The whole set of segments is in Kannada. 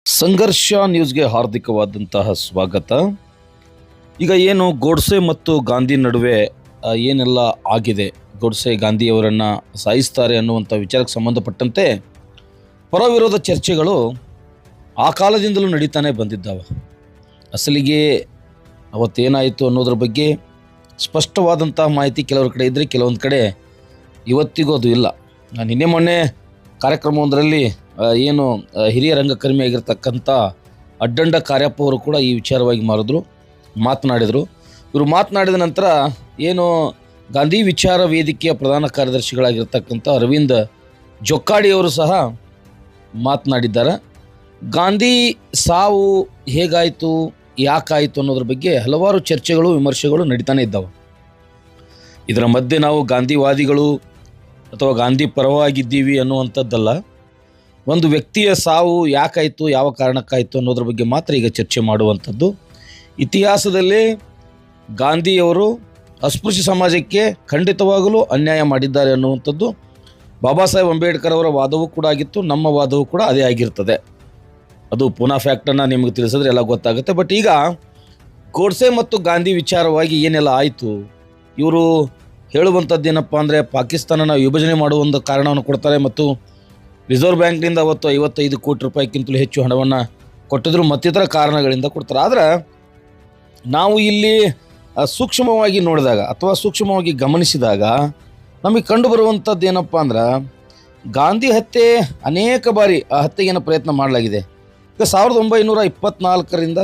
ಸಂಘರ್ಷ ನ್ಯೂಸ್ಗೆ ಹಾರ್ದಿಕವಾದಂತಹ ಸ್ವಾಗತ. ಈಗ ಏನು ಗೋಡ್ಸೆ ಮತ್ತು ಗಾಂಧಿ ನಡುವೆ ಏನೆಲ್ಲ ಆಗಿದೆ, ಗೋಡ್ಸೆ ಗಾಂಧಿಯವರನ್ನು ಸಾಯಿಸ್ತಾರೆ ಅನ್ನುವಂಥ ವಿಚಾರಕ್ಕೆ ಸಂಬಂಧಪಟ್ಟಂತೆ ಪರವಿರೋಧ ಚರ್ಚೆಗಳು ಆ ಕಾಲದಿಂದಲೂ ನಡೀತಾನೆ ಬಂದಿದ್ದಾವೆ. ಅಸಲಿಗೆ ಅವತ್ತೇನಾಯಿತು ಅನ್ನೋದ್ರ ಬಗ್ಗೆ ಸ್ಪಷ್ಟವಾದಂಥ ಮಾಹಿತಿ ಕೆಲವ್ರ ಕಡೆ ಇದ್ದರೆ ಕೆಲವೊಂದು ಕಡೆ ಇವತ್ತಿಗೂ ಅದು ಇಲ್ಲ. ನಿನ್ನೆ ಮೊನ್ನೆ ಕಾರ್ಯಕ್ರಮವೊಂದರಲ್ಲಿ ಏನು ಹಿರಿಯ ರಂಗಕರ್ಮಿ ಆಗಿರ್ತಕ್ಕಂಥ ಅಡ್ಡಂಡ ಕಾರ್ಯಪ್ಪ ಅವರು ಕೂಡ ಈ ವಿಚಾರವಾಗಿ ಮಾತನಾಡಿದರು. ಇವರು ಮಾತನಾಡಿದ ನಂತರ ಏನು ಗಾಂಧಿ ವಿಚಾರ ವೇದಿಕೆಯ ಪ್ರಧಾನ ಕಾರ್ಯದರ್ಶಿಗಳಾಗಿರ್ತಕ್ಕಂಥ ಅರವಿಂದ್ ಜೊಕ್ಕಾಡಿಯವರು ಸಹ ಮಾತನಾಡಿದ್ದಾರೆ. ಗಾಂಧಿ ಸಾವು ಹೇಗಾಯಿತು, ಯಾಕಾಯಿತು ಅನ್ನೋದ್ರ ಬಗ್ಗೆ ಹಲವಾರು ಚರ್ಚೆಗಳು ವಿಮರ್ಶೆಗಳು ನಡೀತಾನೆ ಇದ್ದಾವೆ. ಇದರ ಮಧ್ಯೆ ನಾವು ಗಾಂಧಿವಾದಿಗಳು ಅಥವಾ ಗಾಂಧಿ ಪರವಾಗಿದ್ದೀವಿ ಅನ್ನುವಂಥದ್ದಲ್ಲ, ಒಂದು ವ್ಯಕ್ತಿಯ ಸಾವು ಯಾಕಾಯಿತು, ಯಾವ ಕಾರಣಕ್ಕಾಯಿತು ಅನ್ನೋದ್ರ ಬಗ್ಗೆ ಮಾತ್ರ ಈಗ ಚರ್ಚೆ ಮಾಡುವಂಥದ್ದು. ಇತಿಹಾಸದಲ್ಲಿ ಗಾಂಧಿಯವರು ಅಸ್ಪೃಶ್ಯ ಸಮಾಜಕ್ಕೆ ಖಂಡಿತವಾಗಲೂ ಅನ್ಯಾಯ ಮಾಡಿದ್ದಾರೆ ಅನ್ನುವಂಥದ್ದು ಬಾಬಾ ಸಾಹೇಬ್ ಅಂಬೇಡ್ಕರ್ ಅವರ ವಾದವೂ ಕೂಡ ಆಗಿತ್ತು, ನಮ್ಮ ವಾದವೂ ಕೂಡ ಅದೇ ಆಗಿರ್ತದೆ. ಅದು ಪುನಃ ಫ್ಯಾಕ್ಟನ್ನು ನಿಮಗೆ ತಿಳಿಸಿದ್ರೆ ಎಲ್ಲ ಗೊತ್ತಾಗುತ್ತೆ. ಬಟ್ ಈಗ ಗೋಡ್ಸೆ ಮತ್ತು ಗಾಂಧಿ ವಿಚಾರವಾಗಿ ಏನೆಲ್ಲ ಆಯಿತು, ಇವರು ಹೇಳುವಂಥದ್ದು ಏನಪ್ಪ ಅಂದರೆ ಪಾಕಿಸ್ತಾನನ ವಿಭಜನೆ ಮಾಡುವ ಒಂದು ಕಾರಣವನ್ನು ಕೊಡ್ತಾರೆ ಮತ್ತು ರಿಸರ್ವ್ ಬ್ಯಾಂಕ್ನಿಂದ ಅವತ್ತು 55 ಕೋಟಿ ರೂಪಾಯಿಗಿಂತಲೂ ಹೆಚ್ಚು ಹಣವನ್ನು ಕೊಟ್ಟಿದ್ರು, ಮತ್ತಿತರ ಕಾರಣಗಳಿಂದ ಕೊಡ್ತಾರೆ. ಆದರೆ ನಾವು ಇಲ್ಲಿ ಸೂಕ್ಷ್ಮವಾಗಿ ನೋಡಿದಾಗ ಅಥವಾ ಸೂಕ್ಷ್ಮವಾಗಿ ಗಮನಿಸಿದಾಗ ನಮಗೆ ಕಂಡುಬರುವಂಥದ್ದು ಏನಪ್ಪ ಅಂದ್ರೆ ಗಾಂಧಿ ಹತ್ಯೆ ಅನೇಕ ಬಾರಿ ಆ ಹತ್ಯೆಗೇನು ಪ್ರಯತ್ನ ಮಾಡಲಾಗಿದೆ. ಈಗ 1924ರಿಂದ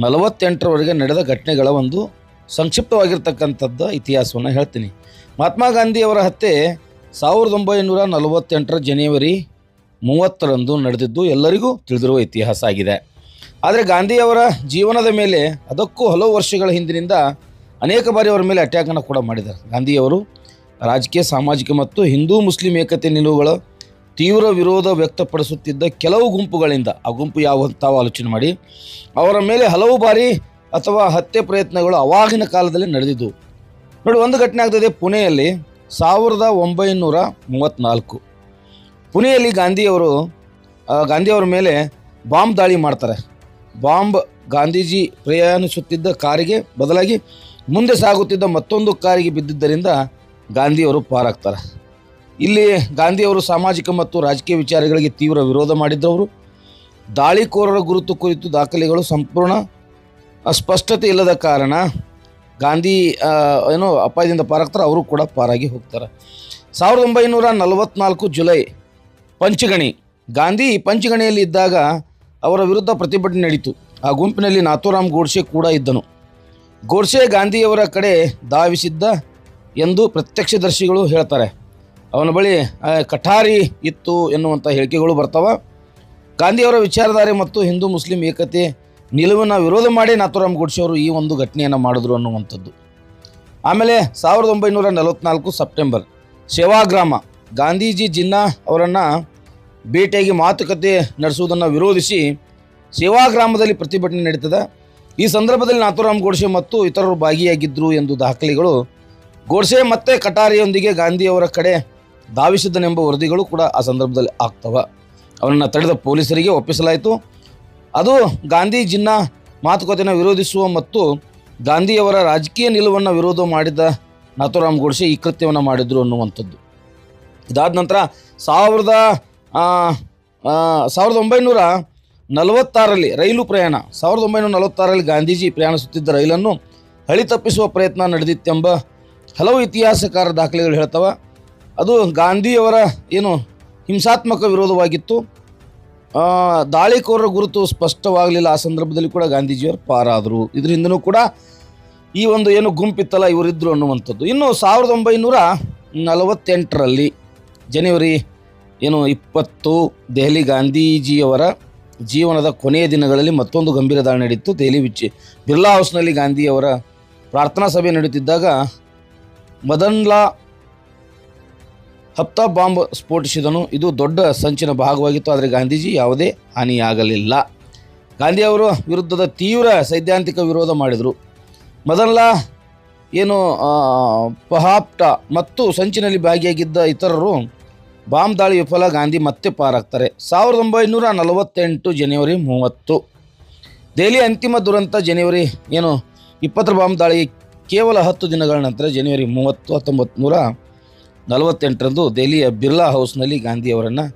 1948ರವರೆಗೆ ನಡೆದ ಘಟನೆಗಳ ಒಂದು ಸಂಕ್ಷಿಪ್ತವಾಗಿರ್ತಕ್ಕಂಥದ್ದು ಇತಿಹಾಸವನ್ನು ಹೇಳ್ತೀನಿ. ಮಹಾತ್ಮ ಗಾಂಧಿಯವರ ಹತ್ಯೆ 1948 ಜನವರಿ 30ರಂದು ನಡೆದಿದ್ದು ಎಲ್ಲರಿಗೂ ತಿಳಿದಿರುವ ಇತಿಹಾಸ ಆಗಿದೆ. ಆದರೆ ಗಾಂಧಿಯವರ ಜೀವನದ ಮೇಲೆ ಅದಕ್ಕೂ ಹಲವು ವರ್ಷಗಳ ಹಿಂದಿನಿಂದ ಅನೇಕ ಬಾರಿ ಅವರ ಮೇಲೆ ಅಟ್ಯಾಕನ್ನು ಕೂಡ ಮಾಡಿದ್ದಾರೆ. ಗಾಂಧಿಯವರು ರಾಜಕೀಯ, ಸಾಮಾಜಿಕ ಮತ್ತು ಹಿಂದೂ ಮುಸ್ಲಿಂ ಏಕತೆ ನಿಲುವುಗಳ ತೀವ್ರ ವಿರೋಧ ವ್ಯಕ್ತಪಡಿಸುತ್ತಿದ್ದ ಕೆಲವು ಗುಂಪುಗಳಿಂದ, ಆ ಗುಂಪು ಯಾವ ತಾವು ಆಲೋಚನೆ ಮಾಡಿ, ಅವರ ಮೇಲೆ ಹಲವು ಬಾರಿ ಅಥವಾ ಹತ್ಯೆ ಪ್ರಯತ್ನಗಳು ಅವಾಗಿನ ಕಾಲದಲ್ಲಿ ನಡೆದಿದ್ದವು. ನೋಡಿ, ಒಂದು ಘಟನೆ ಆಗ್ತದೆ ಪುಣೆಯಲ್ಲಿ 1934. ಪುಣೆಯಲ್ಲಿ ಗಾಂಧಿಯವರ ಮೇಲೆ ಬಾಂಬ್ ದಾಳಿ ಮಾಡ್ತಾರೆ. ಬಾಂಬ್ ಗಾಂಧೀಜಿ ಪ್ರಯಾಣಿಸುತ್ತಿದ್ದ ಕಾರಿಗೆ ಬದಲಾಗಿ ಮುಂದೆ ಸಾಗುತ್ತಿದ್ದ ಮತ್ತೊಂದು ಕಾರಿಗೆ ಬಿದ್ದಿದ್ದರಿಂದ ಗಾಂಧಿಯವರು ಪಾರಾಗ್ತಾರೆ. ಇಲ್ಲಿ ಗಾಂಧಿಯವರು ಸಾಮಾಜಿಕ ಮತ್ತು ರಾಜಕೀಯ ವಿಚಾರಗಳಿಗೆ ತೀವ್ರ ವಿರೋಧ ಮಾಡಿದ್ದವರು. ದಾಳಿಕೋರರ ಗುರುತು ಕುರಿತು ದಾಖಲೆಗಳು ಸಂಪೂರ್ಣ ಸ್ಪಷ್ಟತೆ ಇಲ್ಲದ ಕಾರಣ ಗಾಂಧಿ ಅಪಾಯದಿಂದ ಪಾರಾಗ್ತಾರೆ, ಅವರು ಕೂಡ ಪಾರಾಗಿ ಹೋಗ್ತಾರೆ. 1944 ಜುಲೈ ಪಂಚಗಣಿ. ಗಾಂಧಿ ಪಂಚಗಣಿಯಲ್ಲಿ ಇದ್ದಾಗ ಅವರ ವಿರುದ್ಧ ಪ್ರತಿಭಟನೆ ನಡೀತು. ಆ ಗುಂಪಿನಲ್ಲಿ ನಾಥೂರಾಮ್ ಗೋಡ್ಸೆ ಕೂಡ ಇದ್ದನು. ಗೋಡ್ಸೆ ಗಾಂಧಿಯವರ ಕಡೆ ಧಾವಿಸಿದ್ದ ಎಂದು ಪ್ರತ್ಯಕ್ಷದರ್ಶಿಗಳು ಹೇಳ್ತಾರೆ. ಅವನ ಬಳಿ ಕಠಾರಿ ಇತ್ತು ಎನ್ನುವಂಥ ಹೇಳಿಕೆಗಳು ಬರ್ತಾವೆ. ಗಾಂಧಿಯವರ ವಿಚಾರಧಾರೆ ಮತ್ತು ಹಿಂದೂ ಮುಸ್ಲಿಂ ಏಕತೆ ನಿಲುವನ್ನು ವಿರೋಧ ಮಾಡಿ ನಾಥೂರಾಮ್ ಗೋಡ್ಸೆ ಅವರು ಈ ಒಂದು ಘಟನೆಯನ್ನು ಮಾಡಿದ್ರು ಅನ್ನುವಂಥದ್ದು. ಆಮೇಲೆ 1944 ಸೆಪ್ಟೆಂಬರ್, ಸೇವಾಗ್ರಾಮ. ಗಾಂಧೀಜಿ ಜಿನ್ನಾ ಅವರನ್ನು ಭೇಟಿಯಾಗಿ ಮಾತುಕತೆ ನಡೆಸುವುದನ್ನು ವಿರೋಧಿಸಿ ಸೇವಾಗ್ರಾಮದಲ್ಲಿ ಪ್ರತಿಭಟನೆ ನಡೀತದೆ. ಈ ಸಂದರ್ಭದಲ್ಲಿ ನಾಥೂರಾಮ್ ಗೋಡ್ಸೆ ಮತ್ತು ಇತರರು ಭಾಗಿಯಾಗಿದ್ದರು ಎಂದು ದಾಖಲೆಗಳು. ಗೋಡ್ಸೆ ಮತ್ತು ಕಟಾರಿಯೊಂದಿಗೆ ಗಾಂಧಿಯವರ ಕಡೆ ಧಾವಿಸಿದ್ದನೆಂಬ ವರದಿಗಳು ಕೂಡ ಆ ಸಂದರ್ಭದಲ್ಲಿ ಆಗ್ತವೆ. ಅವನನ್ನು ತಡೆದ ಪೊಲೀಸರಿಗೆ ಒಪ್ಪಿಸಲಾಯಿತು. ಅದು ಗಾಂಧಿ ಜಿನ್ನಾ ಮಾತುಕತೆಯನ್ನು ವಿರೋಧಿಸುವ ಮತ್ತು ಗಾಂಧಿಯವರ ರಾಜಕೀಯ ನಿಲುವನ್ನು ವಿರೋಧ ಮಾಡಿದ ನಾಥೂರಾಮ್ ಗೋಡ್ಸೆ ಈ ಕೃತ್ಯವನ್ನು ಮಾಡಿದರು ಅನ್ನುವಂಥದ್ದು. ಇದಾದ ನಂತರ 1946ರಲ್ಲಿ ರೈಲು ಪ್ರಯಾಣ. 1946ರಲ್ಲಿ ಗಾಂಧೀಜಿ ಪ್ರಯಾಣಿಸುತ್ತಿದ್ದ ರೈಲನ್ನು ಹಳಿ ತಪ್ಪಿಸುವ ಪ್ರಯತ್ನ ನಡೆದಿತ್ತೆಂಬ ಹಲವು ಇತಿಹಾಸಕಾರ ದಾಖಲೆಗಳು ಹೇಳ್ತವೆ. ಅದು ಗಾಂಧಿಯವರ ಹಿಂಸಾತ್ಮಕ ವಿರೋಧವಾಗಿತ್ತು. ದಾಳಿಕೋರರ ಗುರುತು ಸ್ಪಷ್ಟವಾಗಲಿಲ್ಲ. ಆ ಸಂದರ್ಭದಲ್ಲಿ ಕೂಡ ಗಾಂಧೀಜಿಯವರು ಪಾರಾದರು. ಇದ್ರ ಹಿಂದೂ ಕೂಡ ಈ ಒಂದು ಗುಂಪಿತ್ತಲ್ಲ, ಇವರಿದ್ದರು ಅನ್ನುವಂಥದ್ದು. ಇನ್ನು 1948ರಲ್ಲಿ ಜನವರಿ 20 ದೆಹಲಿ ಗಾಂಧೀಜಿಯವರ ಜೀವನದ ಕೊನೆಯ ದಿನಗಳಲ್ಲಿ ಮತ್ತೊಂದು ಗಂಭೀರ ದಾಳಿ ನಡೆಯಿತು. ದೆಹಲಿ ಬಿರ್ಲಾ ಹೌಸ್ನಲ್ಲಿ ಗಾಂಧಿಯವರ ಪ್ರಾರ್ಥನಾ ಸಭೆ ನಡೆಯುತ್ತಿದ್ದಾಗ ಮದನ್ಲಾ ಹಪ್ತಾ ಬಾಂಬ್ ಸ್ಫೋಟಿಸಿದನು. ಇದು ದೊಡ್ಡ ಸಂಚಿನ ಭಾಗವಾಗಿತ್ತು, ಆದರೆ ಗಾಂಧೀಜಿ ಯಾವುದೇ ಹಾನಿಯಾಗಲಿಲ್ಲ. ಗಾಂಧಿಯವರ ವಿರುದ್ಧದ ತೀವ್ರ ಸೈದ್ಧಾಂತಿಕ ವಿರೋಧ ಮಾಡಿದರು. ಮದನ್ಲಾ ಪಹಾಪ್ಟಾ ಮತ್ತು ಸಂಚಿನಲ್ಲಿ ಭಾಗಿಯಾಗಿದ್ದ ಇತರರು ಬಾಂಬ್ ದಾಳಿ ವಿಫಲ, ಗಾಂಧಿ ಮತ್ತೆ ಪಾರಾಗ್ತಾರೆ. 1948 ಜನವರಿ 30. ದೆಹಲಿ ಅಂತಿಮ ದುರಂತ ಜನವರಿ 20 ಬಾಂಬ್ ದಾಳಿ ಕೇವಲ 10 ದಿನಗಳ ನಂತರ ಜನವರಿ 30, 1948ರಂದು ದೆಹಲಿಯ ಬಿರ್ಲಾ ಹೌಸ್ನಲ್ಲಿ ಗಾಂಧಿಯವರನ್ನು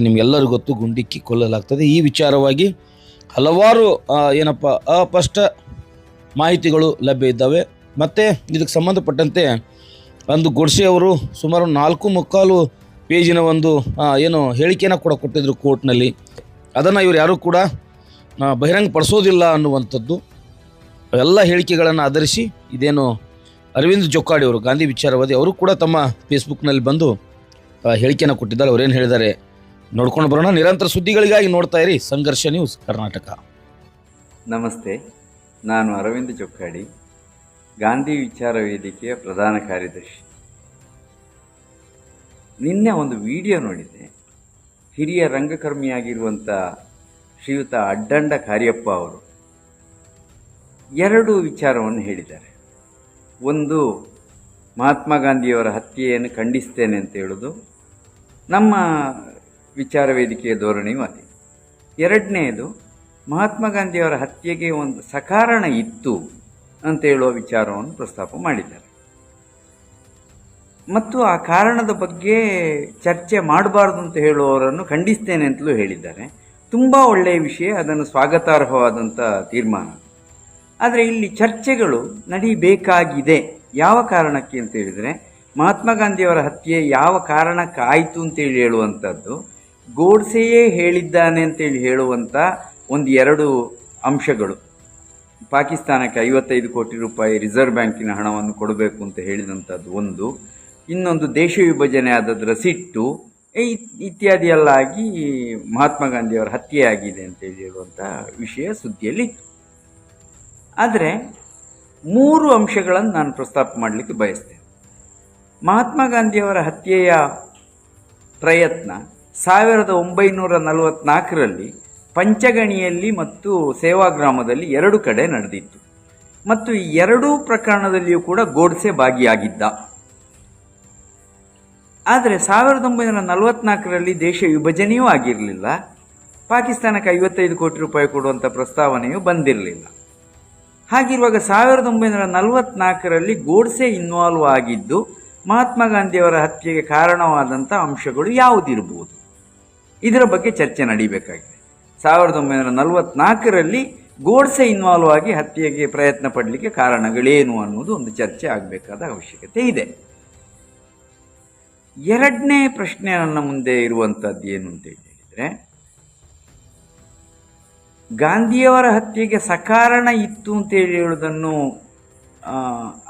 ನಿಮಗೆಲ್ಲರಿಗೂ ಗೊತ್ತು, ಗುಂಡಿಕ್ಕಿ ಕೊಲ್ಲಲಾಗ್ತದೆ. ಈ ವಿಚಾರವಾಗಿ ಹಲವಾರು ಅಸ್ಪಷ್ಟ ಮಾಹಿತಿಗಳು ಲಭ್ಯ ಇದ್ದಾವೆ. ಮತ್ತು ಇದಕ್ಕೆ ಸಂಬಂಧಪಟ್ಟಂತೆ ಒಂದು ಗೋಡ್ಸೆ ಅವರು ಸುಮಾರು 4.25 ಪೇಜಿನ ಒಂದು ಹೇಳಿಕೆಯನ್ನು ಕೂಡ ಕೊಟ್ಟಿದ್ದರು ಕೋರ್ಟ್ನಲ್ಲಿ. ಅದನ್ನು ಇವರು ಯಾರೂ ಕೂಡ ಬಹಿರಂಗಪಡಿಸೋದಿಲ್ಲ ಅನ್ನುವಂಥದ್ದು. ಎಲ್ಲ ಹೇಳಿಕೆಗಳನ್ನು ಆಧರಿಸಿ ಇದೇನು ಅರವಿಂದ್ ಜೊಕ್ಕಾಡಿ ಅವರು, ಗಾಂಧಿ ವಿಚಾರವಾದಿ, ಅವರು ಕೂಡ ತಮ್ಮ ಫೇಸ್ಬುಕ್ನಲ್ಲಿ ಬಂದು ಹೇಳಿಕೆಯನ್ನು ಕೊಟ್ಟಿದ್ದಾರೆ. ಅವರೇನು ಹೇಳಿದ್ದಾರೆ ನೋಡ್ಕೊಂಡು ಬರೋಣ. ನಿರಂತರ ಸುದ್ದಿಗಳಿಗಾಗಿ ನೋಡ್ತಾ ಇರಿ ಸಂಘರ್ಷ ನ್ಯೂಸ್ ಕರ್ನಾಟಕ. ನಮಸ್ತೆ, ನಾನು ಅರವಿಂದ್ ಜೊಕ್ಕಾಡಿ, ಗಾಂಧಿ ವಿಚಾರ ವೇದಿಕೆಯ ಪ್ರಧಾನ ಕಾರ್ಯದರ್ಶಿ. ನಿನ್ನೆ ಒಂದು ವಿಡಿಯೋ ನೋಡಿದೆ. ಹಿರಿಯ ರಂಗಕರ್ಮಿಯಾಗಿರುವಂಥ ಶ್ರೀಯುತ ಅಡ್ಡಂಡ ಕಾರ್ಯಪ್ಪ ಅವರು 2 ವಿಚಾರವನ್ನು ಹೇಳಿದ್ದಾರೆ. ಒಂದು, ಮಹಾತ್ಮ ಗಾಂಧಿಯವರ ಹತ್ಯೆಯನ್ನು ಖಂಡಿಸ್ತೇನೆ ಅಂತ ಹೇಳೋದು ನಮ್ಮ ವಿಚಾರ ವೇದಿಕೆಯ ಧೋರಣೆಯೂ ಅದೇ. 2ನೇದು, ಮಹಾತ್ಮ ಗಾಂಧಿಯವರ ಹತ್ಯೆಗೆ ಒಂದು ಸಕಾರಣ ಇತ್ತು ಅಂತ ಹೇಳುವ ವಿಚಾರವನ್ನು ಪ್ರಸ್ತಾಪ ಮಾಡಿದ್ದಾರೆ. ಮತ್ತು ಆ ಕಾರಣದ ಬಗ್ಗೆ ಚರ್ಚೆ ಮಾಡಬಾರ್ದು ಅಂತ ಹೇಳುವವರನ್ನು ಖಂಡಿಸ್ತೇನೆ ಅಂತಲೂ ಹೇಳಿದ್ದಾರೆ. ತುಂಬ ಒಳ್ಳೆಯ ವಿಷಯ, ಅದನ್ನು ಸ್ವಾಗತಾರ್ಹವಾದಂಥ ತೀರ್ಮಾನ. ಆದರೆ ಇಲ್ಲಿ ಚರ್ಚೆಗಳು ನಡೀಬೇಕಾಗಿದೆ. ಯಾವ ಕಾರಣಕ್ಕೆ ಅಂತ ಹೇಳಿದರೆ, ಮಹಾತ್ಮ ಗಾಂಧಿಯವರ ಹತ್ಯೆ ಯಾವ ಕಾರಣಕ್ಕಾಯಿತು ಅಂತೇಳಿ ಹೇಳುವಂಥದ್ದು, ಗೋಡ್ಸೆಯೇ ಹೇಳಿದ್ದಾನೆ ಅಂತೇಳಿ ಹೇಳುವಂಥ 1-2 ಅಂಶಗಳು. ಪಾಕಿಸ್ತಾನಕ್ಕೆ 55 ಕೋಟಿ ರೂಪಾಯಿ ರಿಸರ್ವ್ ಬ್ಯಾಂಕಿನ ಹಣವನ್ನು ಕೊಡಬೇಕು ಅಂತ ಹೇಳಿದಂಥದ್ದು ಒಂದು. ಇನ್ನೊಂದು, ದೇಶ ವಿಭಜನೆ ಆದದರ ಸಿಟ್ಟು ಇತ್ಯಾದಿಯಲ್ಲಾಗಿ ಮಹಾತ್ಮ ಗಾಂಧಿಯವರ ಹತ್ಯೆಯಾಗಿದೆ ಅಂತೇಳಿ ಹೇಳುವಂಥ ವಿಷಯ ಸುದ್ದಿಯಲ್ಲಿತ್ತು. ಆದರೆ 3 ಅಂಶಗಳನ್ನು ನಾನು ಪ್ರಸ್ತಾಪ ಮಾಡಲಿಕ್ಕೆ ಬಯಸ್ತೇನೆ. ಮಹಾತ್ಮ ಗಾಂಧಿಯವರ ಹತ್ಯೆಯ ಪ್ರಯತ್ನ 1944ರಲ್ಲಿ ಪಂಚಗಣಿಯಲ್ಲಿ ಮತ್ತು ಸೇವಾಗ್ರಾಮದಲ್ಲಿ 2 ಕಡೆ ನಡೆದಿತ್ತು. ಮತ್ತು ಈ 2 ಪ್ರಕರಣದಲ್ಲಿಯೂ ಕೂಡ ಗೋಡ್ಸೆ ಭಾಗಿಯಾಗಿದ್ದ. ಆದರೆ 1944ರಲ್ಲಿ ದೇಶ ವಿಭಜನೆಯೂ ಆಗಿರಲಿಲ್ಲ, ಪಾಕಿಸ್ತಾನಕ್ಕೆ 55 ಕೋಟಿ ರೂಪಾಯಿ ಕೊಡುವಂಥ ಪ್ರಸ್ತಾವನೆಯೂ ಬಂದಿರಲಿಲ್ಲ. ಹಾಗಿರುವಾಗ 1944ರಲ್ಲಿ ಗೋಡ್ಸೆ ಇನ್ವಾಲ್ವ್ ಆಗಿದ್ದು ಮಹಾತ್ಮ ಗಾಂಧಿಯವರ ಹತ್ಯೆಗೆ ಕಾರಣವಾದಂಥ ಅಂಶಗಳು ಯಾವುದಿರಬಹುದು, ಇದರ ಬಗ್ಗೆ ಚರ್ಚೆ ನಡೀಬೇಕಾಗಿದೆ. 1944ರಲ್ಲಿ ಗೋಡ್ಸೆ ಇನ್ವಾಲ್ವ್ ಆಗಿ ಹತ್ಯೆಗೆ ಪ್ರಯತ್ನ ಪಡಲಿಕ್ಕೆ ಕಾರಣಗಳೇನು ಅನ್ನೋದು ಒಂದು ಚರ್ಚೆ ಆಗಬೇಕಾದ ಅವಶ್ಯಕತೆ ಇದೆ. 2ನೇ ಪ್ರಶ್ನೆ ನನ್ನ ಮುಂದೆ ಇರುವಂಥದ್ದು ಏನು ಅಂತ ಹೇಳಿದರೆ, ಗಾಂಧಿಯವರ ಹತ್ಯೆಗೆ ಸಕಾರಣ ಇತ್ತು ಅಂತೇಳಿ ಹೇಳುವುದನ್ನು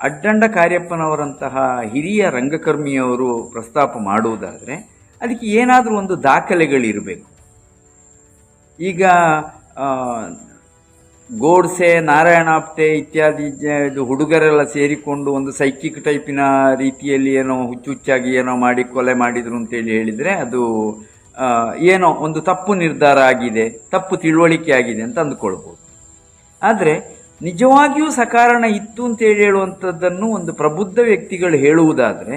ಅಡ್ಡಂಡ ಕಾರ್ಯಪ್ಪನವರಂತಹ ಹಿರಿಯ ರಂಗಕರ್ಮಿಯವರು ಪ್ರಸ್ತಾಪ ಮಾಡುವುದಾದರೆ ಅದಕ್ಕೆ ಏನಾದರೂ ಒಂದು ದಾಖಲೆಗಳಿರಬೇಕು. ಈಗ ಗೋಡ್ಸೆ, ನಾರಾಯಣ ಆಪ್ಟೆ ಇತ್ಯಾದಿ ಹುಡುಗರೆಲ್ಲ ಸೇರಿಕೊಂಡು ಒಂದು ಸೈಕಿಕ್ ಟೈಪಿನ ರೀತಿಯಲ್ಲಿ ಏನೋ ಹುಚ್ಚುಚ್ಚಾಗಿ ಏನೋ ಮಾಡಿ ಕೊಲೆ ಮಾಡಿದರು ಅಂತೇಳಿ ಹೇಳಿದರೆ ಅದು ಏನೋ ಒಂದು ತಪ್ಪು ನಿರ್ಧಾರ ಆಗಿದೆ, ತಪ್ಪು ತಿಳುವಳಿಕೆ ಆಗಿದೆ ಅಂತ ಅಂದುಕೊಳ್ಬೋದು. ಆದರೆ ನಿಜವಾಗಿಯೂ ಸಕಾರಣ ಇತ್ತು ಅಂತೇಳಿ ಹೇಳುವಂಥದ್ದನ್ನು ಒಂದು ಪ್ರಬುದ್ಧ ವ್ಯಕ್ತಿಗಳು ಹೇಳುವುದಾದರೆ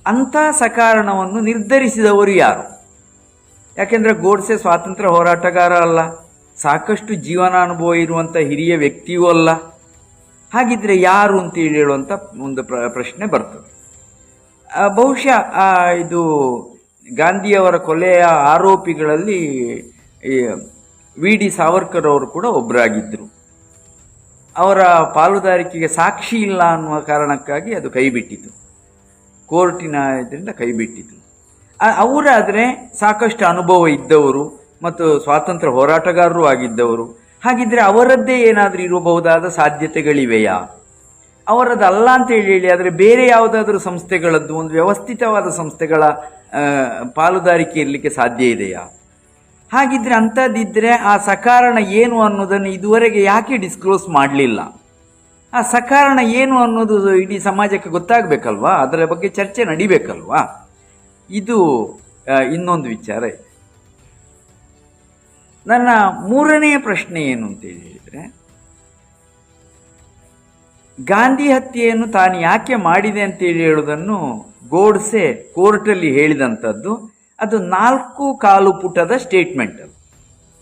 ಅಂಥ ಸಕಾರಣವನ್ನು ನಿರ್ಧರಿಸಿದವರು ಯಾರು? ಯಾಕೆಂದರೆ ಗೋಡ್ಸೆ ಸ್ವಾತಂತ್ರ್ಯ ಹೋರಾಟಗಾರ ಅಲ್ಲ, ಸಾಕಷ್ಟು ಜೀವನಾನುಭವ ಇರುವಂಥ ಹಿರಿಯ ವ್ಯಕ್ತಿಯೂ ಅಲ್ಲ. ಹಾಗಿದ್ರೆ ಯಾರು ಅಂತೇಳಿ ಹೇಳುವಂಥ ಒಂದು ಪ್ರಶ್ನೆ ಬರ್ತದೆ. ಬಹುಶಃ ಇದು ಗಾಂಧಿಯವರ ಕೊಲೆಯ ಆರೋಪಿಗಳಲ್ಲಿ ವಿ.ಡಿ. ಸಾವರ್ಕರ್ ಅವರು ಕೂಡ ಒಬ್ಬರಾಗಿದ್ದರು. ಅವರ ಪಾಲುದಾರಿಕೆಗೆ ಸಾಕ್ಷಿ ಇಲ್ಲ ಅನ್ನುವ ಕಾರಣಕ್ಕಾಗಿ ಅದು ಕೈಬಿಟ್ಟಿತು, ಕೋರ್ಟಿನ ಇದರಿಂದ ಕೈಬಿಟ್ಟಿತು. ಅವರಾದರೆ ಸಾಕಷ್ಟು ಅನುಭವ ಇದ್ದವರು ಮತ್ತು ಸ್ವಾತಂತ್ರ್ಯ ಹೋರಾಟಗಾರರು ಆಗಿದ್ದವರು. ಹಾಗಿದ್ರೆ ಅವರದ್ದೇ ಏನಾದರೂ ಇರಬಹುದಾದ ಸಾಧ್ಯತೆಗಳಿವೆಯಾ? ಅವರದ್ದಲ್ಲ ಅಂತ ಹೇಳಿ ಆದರೆ ಬೇರೆ ಯಾವುದಾದ್ರೂ ಸಂಸ್ಥೆಗಳದ್ದು ಒಂದು ವ್ಯವಸ್ಥಿತವಾದ ಸಂಸ್ಥೆಗಳ ಪಾಲುದಾರಿಕೆ ಇರಲಿಕ್ಕೆ ಸಾಧ್ಯ ಇದೆಯಾ? ಹಾಗಿದ್ರೆ ಅಂಥದ್ದಿದ್ದರೆ ಆ ಸಕಾರಣ ಏನು ಅನ್ನೋದನ್ನು ಇದುವರೆಗೆ ಯಾಕೆ ಡಿಸ್ಕ್ಲೋಸ್ ಮಾಡಲಿಲ್ಲ? ಆ ಸಕಾರಣ ಏನು ಅನ್ನೋದು ಇಡೀ ಸಮಾಜಕ್ಕೆ ಗೊತ್ತಾಗಬೇಕಲ್ವಾ, ಅದರ ಬಗ್ಗೆ ಚರ್ಚೆ ನಡಿಬೇಕಲ್ವಾ? ಇದು ಇನ್ನೊಂದು ವಿಚಾರ ಇದೆ. ನನ್ನ 3ನೇ ಪ್ರಶ್ನೆ ಏನು ಅಂತೇಳಿ ಹೇಳಿದರೆ, ಗಾಂಧಿ ಹತ್ಯೆಯನ್ನು ತಾನು ಯಾಕೆ ಮಾಡಿದೆ ಅಂತೇಳಿ ಹೇಳೋದನ್ನು ಗೋಡ್ಸೆ ಕೋರ್ಟಲ್ಲಿ ಹೇಳಿದಂಥದ್ದು ಅದು 4 ಪುಟದ ಸ್ಟೇಟ್ಮೆಂಟ್.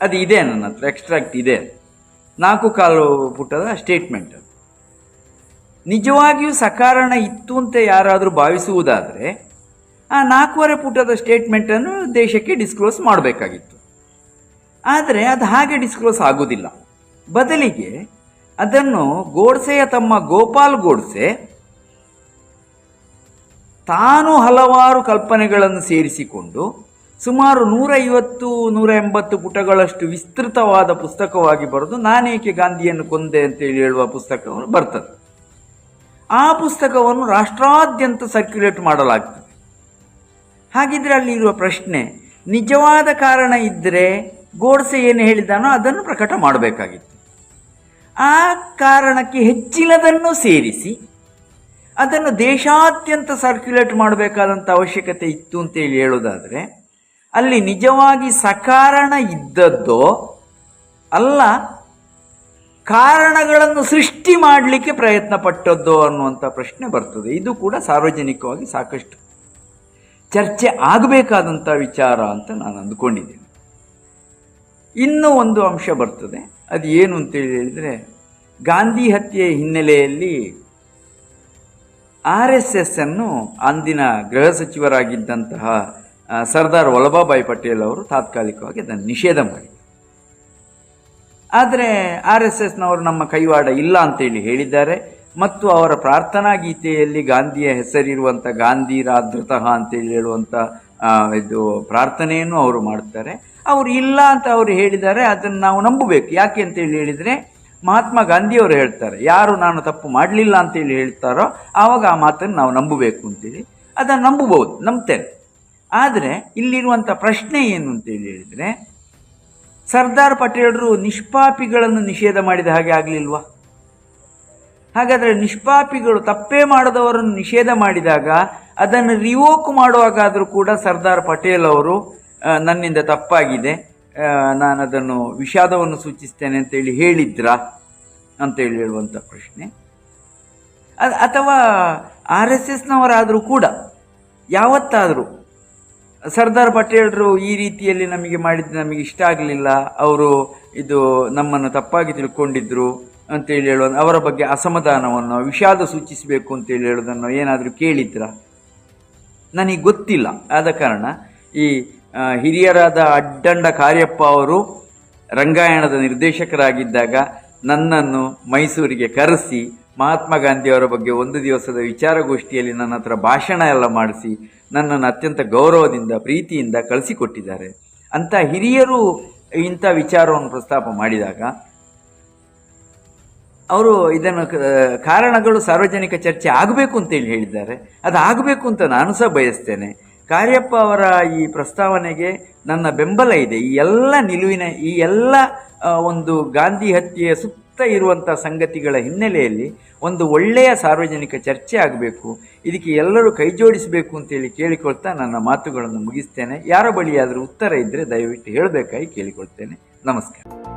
ಅದು ಇದೆ ನನ್ನ ಹತ್ರ, ಎಕ್ಸ್ಟ್ರಾಕ್ಟ್ ಇದೆ. 4 ಪುಟದ ಸ್ಟೇಟ್ಮೆಂಟ್. ನಿಜವಾಗಿಯೂ ಸಕಾರಣ ಇತ್ತು ಅಂತ ಯಾರಾದರೂ ಭಾವಿಸುವುದಾದರೆ ಆ 4.5 ಪುಟದ ಸ್ಟೇಟ್ಮೆಂಟನ್ನು ದೇಶಕ್ಕೆ ಡಿಸ್ಕ್ಲೋಸ್ ಮಾಡಬೇಕಾಗಿತ್ತು. ಆದರೆ ಅದು ಹಾಗೆ ಡಿಸ್ಕ್ಲೋಸ್ ಆಗುವುದಿಲ್ಲ. ಬದಲಿಗೆ ಅದನ್ನು ಗೋಡ್ಸೆಯ ತಮ್ಮ ಗೋಪಾಲ್ ಗೋಡ್ಸೆ ತಾನು ಹಲವಾರು ಕಲ್ಪನೆಗಳನ್ನು ಸೇರಿಸಿಕೊಂಡು ಸುಮಾರು 150-180 ಪುಟಗಳಷ್ಟು ವಿಸ್ತೃತವಾದ ಪುಸ್ತಕವಾಗಿ ಬರೆದು ನಾನೇಕೆ ಗಾಂಧಿಯನ್ನು ಕೊಂದೆ ಅಂತೇಳಿ ಹೇಳುವ ಪುಸ್ತಕವನ್ನು ಬರ್ತದೆ. ಆ ಪುಸ್ತಕವನ್ನು ರಾಷ್ಟ್ರಾದ್ಯಂತ ಸರ್ಕ್ಯುಲೇಟ್ ಮಾಡಲಾಗ್ತದೆ. ಹಾಗಿದ್ರೆ ಅಲ್ಲಿರುವ ಪ್ರಶ್ನೆ, ನಿಜವಾದ ಕಾರಣ ಇದ್ದರೆ ಗೋಡ್ಸೆ ಏನು ಹೇಳಿದಾನೋ ಅದನ್ನು ಪ್ರಕಟ ಮಾಡಬೇಕಾಗಿತ್ತು. ಆ ಕಾರಣಕ್ಕೆ ಹೆಚ್ಚಿನದನ್ನು ಸೇರಿಸಿ ಅದನ್ನು ದೇಶಾದ್ಯಂತ ಸರ್ಕ್ಯುಲೇಟ್ ಮಾಡಬೇಕಾದಂಥ ಅವಶ್ಯಕತೆ ಇತ್ತು ಅಂತೇಳಿ ಹೇಳೋದಾದರೆ ಅಲ್ಲಿ ನಿಜವಾಗಿ ಸಕಾರಣ ಇದ್ದದ್ದೋ ಅಲ್ಲ ಕಾರಣಗಳನ್ನು ಸೃಷ್ಟಿ ಮಾಡಲಿಕ್ಕೆ ಪ್ರಯತ್ನ ಪಟ್ಟದ್ದೋ ಅನ್ನುವಂಥ ಪ್ರಶ್ನೆ ಬರ್ತದೆ. ಇದು ಕೂಡ ಸಾರ್ವಜನಿಕವಾಗಿ ಸಾಕಷ್ಟು ಚರ್ಚೆ ಆಗಬೇಕಾದಂಥ ವಿಚಾರ ಅಂತ ನಾನು ಅಂದುಕೊಂಡಿದ್ದೇನೆ. ಇನ್ನೂ ಒಂದು ಅಂಶ ಬರ್ತದೆ. ಅದು ಏನು ಅಂತೇಳಿ ಹೇಳಿದರೆ, ಗಾಂಧಿ ಹತ್ಯೆಯ ಹಿನ್ನೆಲೆಯಲ್ಲಿ RSS ಅನ್ನು ಅಂದಿನ ಗೃಹ ಸಚಿವರಾಗಿದ್ದಂತಹ ಸರ್ದಾರ್ ವಲ್ಲಭಭಾಯಿ ಪಟೇಲ್ ಅವರು ತಾತ್ಕಾಲಿಕವಾಗಿ ಅದನ್ನು ನಿಷೇಧ ಮಾಡಿದರು. ಆದರೆ RSSನವರು ನಮ್ಮ ಕೈವಾಡ ಇಲ್ಲ ಅಂತೇಳಿ ಹೇಳಿದ್ದಾರೆ ಮತ್ತು ಅವರ ಪ್ರಾರ್ಥನಾ ಗೀತೆಯಲ್ಲಿ ಗಾಂಧಿಯ ಹೆಸರಿರುವಂಥ ಗಾಂಧಿ ರಾಧೃತಃ ಅಂತೇಳಿ ಹೇಳುವಂಥ ಇದು ಪ್ರಾರ್ಥನೆಯನ್ನು ಅವರು ಮಾಡ್ತಾರೆ. ಅವರು ಇಲ್ಲ ಅಂತ ಅವರು ಹೇಳಿದ್ದಾರೆ, ಅದನ್ನು ನಾವು ನಂಬಬೇಕು. ಯಾಕೆ ಅಂತೇಳಿ ಹೇಳಿದರೆ ಮಹಾತ್ಮ ಗಾಂಧಿಯವರು ಹೇಳ್ತಾರೆ, ಯಾರು ನಾನು ತಪ್ಪು ಮಾಡಲಿಲ್ಲ ಅಂತೇಳಿ ಹೇಳ್ತಾರೋ ಆವಾಗ ಆ ಮಾತನ್ನು ನಾವು ನಂಬಬೇಕು ಅಂತೇಳಿ. ಅದನ್ನು ನಂಬಬಹುದು, ನಂಬ್ತೇನೆ. ಆದರೆ ಇಲ್ಲಿರುವಂಥ ಪ್ರಶ್ನೆ ಏನು ಅಂತೇಳಿ ಹೇಳಿದರೆ, ಸರ್ದಾರ್ ಪಟೇಲರು ನಿಷ್ಪಾಪಿಗಳನ್ನು ನಿಷೇಧ ಮಾಡಿದ ಹಾಗೆ ಆಗಲಿಲ್ವಾ? ಹಾಗಾದರೆ ನಿಷ್ಪಾಪಿಗಳು ತಪ್ಪೇ ಮಾಡದವರನ್ನು ನಿಷೇಧ ಮಾಡಿದಾಗ ಅದನ್ನು ರಿವೋಕ್ ಮಾಡುವಾಗಾದರೂ ಕೂಡ ಸರ್ದಾರ್ ಪಟೇಲ್ ಅವರು ನನ್ನಿಂದ ತಪ್ಪಾಗಿದೆ, ನಾನು ಅದನ್ನು ವಿಷಾದವನ್ನು ಸೂಚಿಸ್ತೇನೆ ಅಂತೇಳಿ ಹೇಳಿದ್ರಾ ಅಂತೇಳಿ ಹೇಳುವಂಥ ಪ್ರಶ್ನೆ. ಅಥವಾ RSSನವರಾದರೂ ಕೂಡ ಯಾವತ್ತಾದರೂ ಸರ್ದಾರ್ ಪಟೇಲರು ಈ ರೀತಿಯಲ್ಲಿ ನಮಗೆ ಮಾಡಿದ್ದು ನಮಗೆ ಇಷ್ಟ ಆಗಲಿಲ್ಲ, ಅವರು ಇದು ನಮ್ಮನ್ನು ತಪ್ಪಾಗಿ ತಿಳ್ಕೊಂಡಿದ್ರು ಅಂತೇಳಿ ಹೇಳುವ ಅವರ ಬಗ್ಗೆ ಅಸಮಾಧಾನವನ್ನು ವಿಷಾದ ಸೂಚಿಸಬೇಕು ಅಂತೇಳಿ ಹೇಳೋದನ್ನು ಏನಾದರೂ ಕೇಳಿದ್ರ? ನನಗೆ ಗೊತ್ತಿಲ್ಲ. ಆದ ಕಾರಣ ಈ ಹಿರಿಯರಾದ ಅಡ್ಡಂಡ ಕಾರ್ಯಪ್ಪ ಅವರು ರಂಗಾಯಣದ ನಿರ್ದೇಶಕರಾಗಿದ್ದಾಗ ನನ್ನನ್ನು ಮೈಸೂರಿಗೆ ಕರೆಸಿ ಮಹಾತ್ಮ ಗಾಂಧಿಯವರ ಬಗ್ಗೆ ಒಂದು ದಿವಸದ ವಿಚಾರಗೋಷ್ಠಿಯಲ್ಲಿ ನನ್ನ ಹತ್ರ ಭಾಷಣ ಎಲ್ಲ ಮಾಡಿಸಿ ನನ್ನನ್ನು ಅತ್ಯಂತ ಗೌರವದಿಂದ ಪ್ರೀತಿಯಿಂದ ಕಳಿಸಿಕೊಟ್ಟಿದ್ದಾರೆ. ಅಂಥ ಹಿರಿಯರು ಇಂಥ ವಿಚಾರವನ್ನು ಪ್ರಸ್ತಾಪ ಮಾಡಿದಾಗ ಅವರು ಇದನ್ನು ಕಾರಣಗಳು ಸಾರ್ವಜನಿಕ ಚರ್ಚೆ ಆಗಬೇಕು ಅಂತೇಳಿ ಹೇಳಿದ್ದಾರೆ. ಅದು ಆಗಬೇಕು ಅಂತ ನಾನು ಸಹ ಬಯಸ್ತೇನೆ. ಕಾರ್ಯಪ್ಪ ಅವರ ಈ ಪ್ರಸ್ತಾವನೆಗೆ ನನ್ನ ಬೆಂಬಲ ಇದೆ. ಈ ಎಲ್ಲ ನಿಲುವಿನ ಈ ಎಲ್ಲ ಒಂದು ಗಾಂಧಿ ಹತ್ಯೆಯ ಸುತ್ತ ಇರುವಂಥ ಸಂಗತಿಗಳ ಹಿನ್ನೆಲೆಯಲ್ಲಿ ಒಂದು ಒಳ್ಳೆಯ ಸಾರ್ವಜನಿಕ ಚರ್ಚೆ ಆಗಬೇಕು. ಇದಕ್ಕೆ ಎಲ್ಲರೂ ಕೈ ಜೋಡಿಸಬೇಕು ಅಂತೇಳಿ ಕೇಳಿಕೊಳ್ತಾ ನನ್ನ ಮಾತುಗಳನ್ನು ಮುಗಿಸ್ತೇನೆ. ಯಾರ ಬಳಿಯಾದರೂ ಉತ್ತರ ಇದ್ದರೆ ದಯವಿಟ್ಟು ಹೇಳಬೇಕಾಗಿ ಕೇಳಿಕೊಳ್ತೇನೆ. ನಮಸ್ಕಾರ.